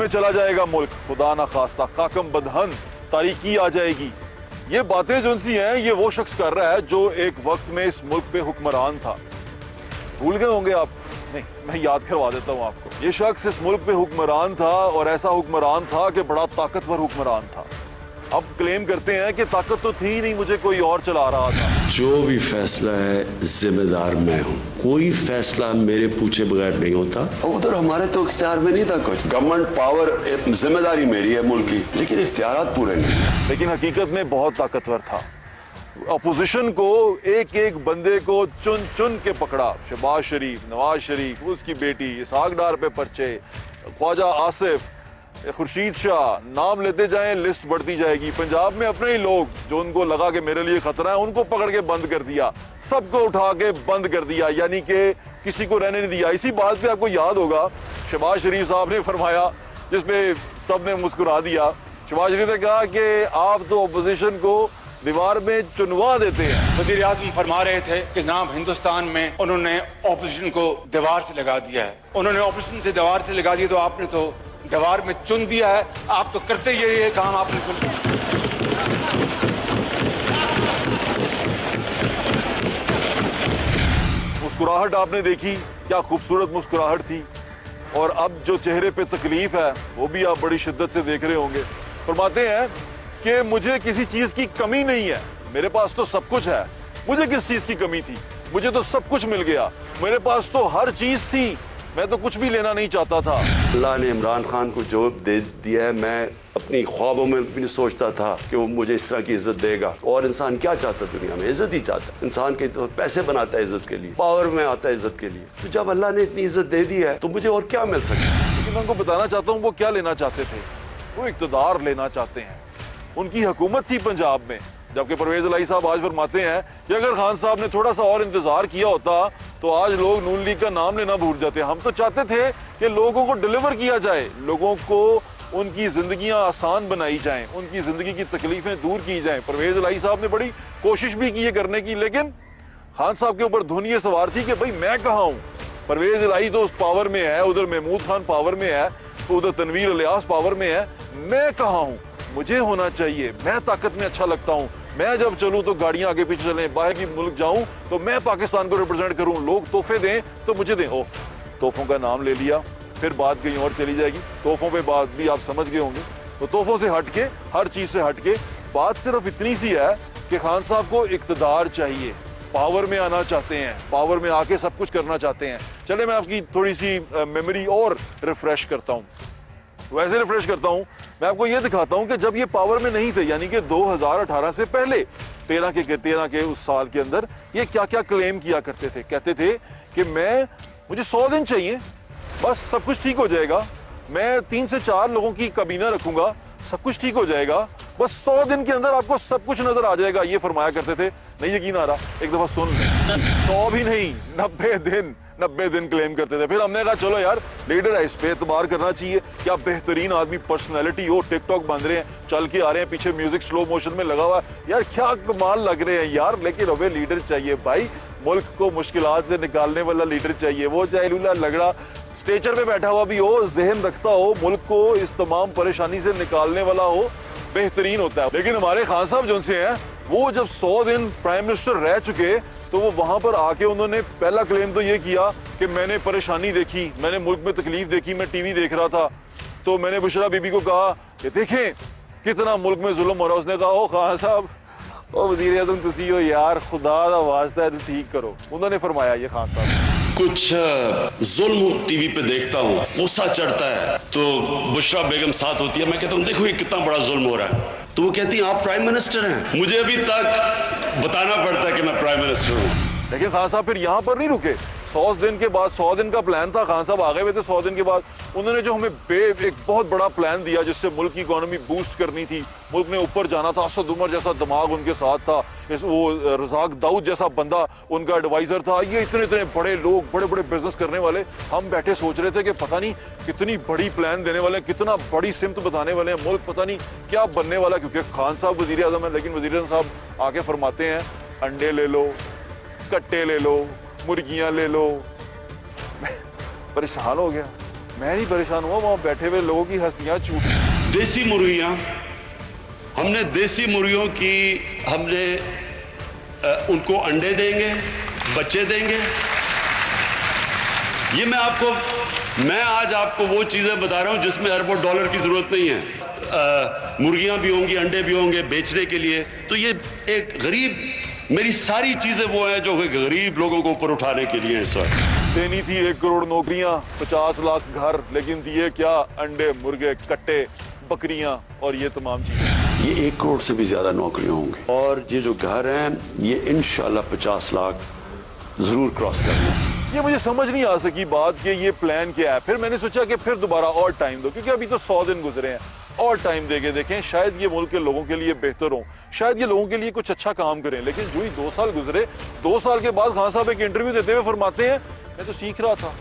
में चला जाएगा मुल्क, खुदा ना खास्ता खाकम बदहन तारीकी आ जाएगी। ये बातें जो सी हैं ये वो शख्स कर रहा है जो एक वक्त में इस मुल्क पे हुक्मरान था। भूल गए होंगे आप? नहीं, मैं याद करवा देता हूँ आपको। ये शख्स इस मुल्क पे हुक्मरान था और ऐसा हुक्मरान था कि बड़ा ताकतवर हुक्मरान था। अब क्लेम करते हैं कि ताकत तो थी नहीं, मुझे कोई और चला रहा था। जो भी फैसला है जिम्मेदार मैं हूँ, कोई फैसला मेरे पूछे बगैर नहीं होता। उधर हमारे तो इख्तियार में नहीं था कुछ। गवर्नमेंट पावर जिम्मेदारी मेरी है मुल्क की, लेकिन इख्तियारात पूरे नहीं। लेकिन हकीकत में बहुत ताकतवर था। अपोजिशन को एक एक बंदे को चुन चुन के पकड़ा। शहबाज शरीफ, नवाज शरीफ, उसकी बेटी, इसहाक डार पे पर्चे, ख्वाजा आसिफ, खुर्शीद शाह, नाम लेते जाएं लिस्ट बढ़ती जाएगी। पंजाब में अपने ही लोग जो उनको लगा कि मेरे लिए खतरा है, उनको पकड़ के बंद कर दिया, सबको उठा के बंद कर दिया, यानी कि किसी को रहने नहीं दिया। इसी बात पे आपको याद होगा शहबाज शरीफ साहब ने फरमाया, जिसपे सब ने मुस्कुरा दिया। शहबाज शरीफ ने कहा कि आप तो अपोजिशन को दीवार में चुनवा देते हैं। वज़ीर आज़म फरमा रहे थे कि जनाब हिंदुस्तान में उन्होंने ऑपोजिशन को दीवार से लगा दिया है। उन्होंने ऑपोजिशन से दीवार से लगा दिया, तो आपने तो दीवार में चुन दिया है। आप तो करते ही ये काम आपने मुस्कुराहट आपने देखी, क्या खूबसूरत मुस्कुराहट थी। और अब जो चेहरे पे तकलीफ है वो भी आप बड़ी शिद्दत से देख रहे होंगे। फरमाते हैं कि मुझे किसी चीज की कमी नहीं है, मेरे पास तो सब कुछ है। मुझे किस चीज की कमी थी? मुझे तो सब कुछ मिल गया, मेरे पास तो हर चीज थी, मैं तो कुछ भी लेना नहीं चाहता था। अल्लाह ने इमरान खान को जो दे दिया है, मैं अपनी ख्वाबों में भी नहीं सोचता था कि वो मुझे इस तरह की इज्जत देगा। और इंसान क्या चाहता है दुनिया में? इज्जत ही चाहता है। इंसान के तो पैसे बनाता है इज्जत के लिए, पावर में आता है इज्जत के लिए। तो जब अल्लाह ने इतनी इज्जत दे दी है तो मुझे और क्या मिल सकता है? लेकिन मैं उनको बताना चाहता हूँ वो क्या लेना चाहते थे। वो इक़्तिदार लेना चाहते हैं। उनकी हुकूमत थी पंजाब में, जबकि परवेज इलाही साहब आज फरमाते हैं कि अगर खान साहब ने थोड़ा सा और इंतजार किया होता तो आज लोग नून लीग का नाम लेना भूल जाते। हम तो चाहते थे कि लोगों को डिलीवर किया जाए, लोगों को उनकी जिंदगियां आसान बनाई जाएं, उनकी जिंदगी की तकलीफें दूर की जाएं। परवेज इलाही साहब ने बड़ी कोशिश भी की है करने की, लेकिन खान साहब के ऊपर धुन ये सवार थी कि भाई मैं कहाँ हूँ। परवेज इलाही तो उस पावर में है, उधर महमूद खान पावर में है, तो उधर तनवीर इलियास पावर में है, मैं कहाँ हूँ? मुझे होना चाहिए, मैं ताकत में अच्छा लगता हूँ। मैं जब चलूं तो गाड़ियां आगे पीछे चलें, बाहर की मुल्क जाऊं तो मैं पाकिस्तान को रिप्रेजेंट करूं, लोग तोहफे दें तो मुझे दें। ओ, तोहफों का नाम ले लिया, फिर बात कहीं और चली जाएगी। तोहफों पे बात भी आप समझ गए होंगे। तो तोहफों से हटके, हर चीज से हटके बात सिर्फ इतनी सी है कि खान साहब को इक़्तिदार चाहिए, पावर में आना चाहते हैं, पावर में आके सब कुछ करना चाहते हैं। चले मैं आपकी थोड़ी सी मेमोरी और रिफ्रेश करता हूँ। वैसे रिफ्रेश करता हूं, मैं आपको ये दिखाता हूं कि जब ये पावर में नहीं थे, यानी कि 2018 से पहले 13 के उस साल के अंदर ये क्या क्या क्लेम किया करते थे। कहते थे कि मुझे 100 दिन चाहिए, बस सब कुछ ठीक हो जाएगा, मैं 3 से 4 लोगों की काबीना रखूंगा, सब कुछ ठीक हो जाएगा, बस 100 दिन के अंदर आपको सब कुछ नजर आ जाएगा, ये फरमाया करते थे। नहीं यकीन आ रहा? एक दफा सुन लें। 100 भी नहीं, 90 दिन क्लेम करते थे। फिर हमने कहा चलो यार लीडर है, इस पे एतबार करना चाहिए। क्या बेहतरीन आदमी, पर्सनैलिटी हो, टिकटॉक बन रहे हैं, चल के आ रहे हैं, पीछे म्यूजिक स्लो मोशन में लगा हुआ है, यार क्या कमाल लग रहे हैं यार। लेकिन हमें लीडर चाहिए भाई, मुल्क को मुश्किलात से निकालने वाला लीडर चाहिए। वो चाहे लूला लगड़ा स्टेचर पे बैठा हुआ भी हो, जहन रखता हो, मुल्क को इस तमाम परेशानी से निकालने वाला हो, बेहतरीन होता है। लेकिन हमारे खान साहब जो से हैं, वो जब 100 दिन प्राइम मिनिस्टर रह चुके तो वो वहां पर आके उन्होंने पहला क्लेम तो ये किया कि मैंने परेशानी देखी, मैंने मुल्क में तकलीफ देखी, मैं टीवी देख रहा था तो मैंने बुशरा बीबी को कहा कि देखें कितना मुल्क में जुल्म हो रहा है। उसने कहा ओ खान साहब, ओ वजीर आज़म तुसी हो यार, खुदा दा वास्ता है ठीक करो। उन्होंने फरमाया ये खान साहब। कुछ जुल्म टीवी पे देखता हूँ, गुस्सा चढ़ता है तो बुशरा बेगम साथ होती है, मैं कहता हूँ देखो ये कितना बड़ा जुल्म हो रहा है, तो वो कहती है आप प्राइम मिनिस्टर हैं, मुझे अभी तक बताना पड़ता है कि मैं प्राइम मिनिस्टर हूँ। लेकिन खान साहब फिर यहाँ पर नहीं रुके। 100 दिन के बाद, 100 दिन का प्लान था, खान साहब आ गए हुए थे 100 दिन के बाद। उन्होंने जो हमें एक बहुत बड़ा प्लान दिया जिससे मुल्क की इकोनॉमी बूस्ट करनी थी, मुल्क ने ऊपर जाना था। असद उमर जैसा दिमाग उनके साथ था, वो रज़ाक दाऊद जैसा बंदा उनका एडवाइजर था। ये इतने बड़े लोग, बड़े बड़े बिजनेस करने वाले। हम बैठे सोच रहे थे कि पता नहीं कितनी बड़ी प्लान देने वाले हैं, कितना बड़ी सिमत बताने वाले हैं, मुल्क पता नहीं क्या बनने वाला है। क्योंकि खान साहब वजीर आज़म है, लेकिन वजीर आज़म साहब आके फरमाते हैं अंडे ले लो, कट्टे ले लो, मुर्गियां ले लो। परेशान हो गया। मैं नहीं परेशान हुआ, वहां बैठे हुए लोगों की हंसियां छूट। देसी मुर्गियां, हमने देसी मुर्गियों की उनको अंडे देंगे, बच्चे देंगे। ये मैं आज आपको वो चीजें बता रहा हूं जिसमें अरबों डॉलर की जरूरत नहीं है। मुर्गियां भी होंगी, अंडे भी होंगे बेचने के लिए। तो ये एक गरीब, मेरी सारी चीजें वो हैं जो गरीब लोगों को ऊपर उठाने के लिए हैं सर। देनी थी 1 करोड़ नौकरियां, 50 लाख घर, लेकिन दिए क्या? अंडे, मुर्गे, कट्टे, बकरियां और ये तमाम चीजें। ये 1 करोड़ से भी ज्यादा नौकरियां होंगी और ये जो घर हैं ये इंशाल्लाह 50 लाख जरूर क्रॉस करना। ये मुझे समझ नहीं आ सकी बात कि ये प्लान क्या है। फिर मैंने सोचा कि फिर दोबारा और टाइम दो, क्योंकि अभी तो 100 दिन गुजरे हैं, और टाइम देके देखें, शायद ये मुल्क के लोगों के लिए बेहतर हो, शायद ये लोगों के लिए कुछ अच्छा काम करें। लेकिन जो ही 2 साल गुजरे, 2 साल के बाद खान साहब एक इंटरव्यू देते हुए फरमाते हैं मैं तो सीख रहा था।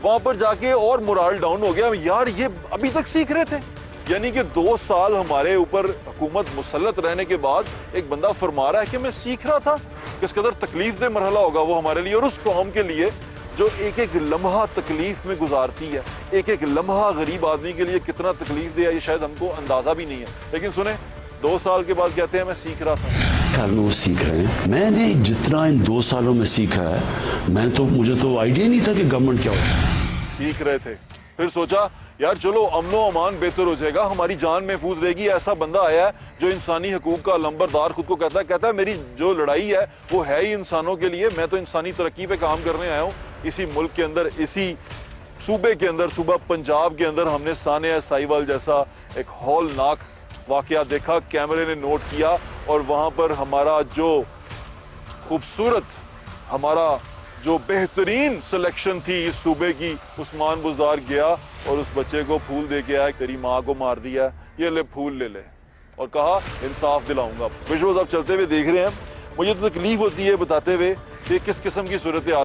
वहां पर जाके और मोराल डाउन हो गया, यार ये अभी तक सीख रहे थे। यानी कि 2 साल हमारे ऊपर हुकूमत मुसल्लत रहने के बाद एक बंदा फरमा रहा है कि मैं सीख रहा था। किस कदर तकलीफ दे मरहला होगा वो हमारे लिए और उस कौम के लिए जो एक एक लम्हा तकलीफ में गुजारती है। एक एक लम्हा गरीब आदमी के लिए कितना तकलीफ दे, ये शायद हमको अंदाजा भी नहीं है। लेकिन सुने, 2 साल के बाद कहते हैं मैं सीख रहा था। ख्याल में वो सीख रहे हैं। मैंने जितना इन 2 सालों में सीखा है, मुझे तो आइडिया नहीं था कि गवर्नमेंट क्या होता है। सीख रहे थे, फिर सोचा यार चलो अमनो अमान बेहतर हो जाएगा, हमारी जान महफूज रहेगी। ऐसा बंदा आया है जो इंसानी हकूक का लंबरदार खुद को कहता है मेरी जो लड़ाई है वो है ही इंसानों के लिए। मैं तो इंसानी तरक्की पे काम करने आया हूँ। इसी मुल्क के अंदर, इसी सूबे के अंदर, सूबा पंजाब के अंदर हमने सानिया साहिवाल जैसा एक हौलनाक वाकया देखा, कैमरे ने नोट किया और वहां पर हमारा जो खूबसूरत, हमारा जो बेहतरीन सिलेक्शन थी इस सूबे की, उस्मान बुज़दार गया और उस बच्चे को फूल दे के आया। तेरी माँ को मार दिया, ये ले फूल ले ले, और कहा इंसाफ दिलाऊंगा। विजुअल्स आप चलते हुए देख रहे हैं, मुझे तो तकलीफ होती है बताते हुए कि किस किस्म की सूरत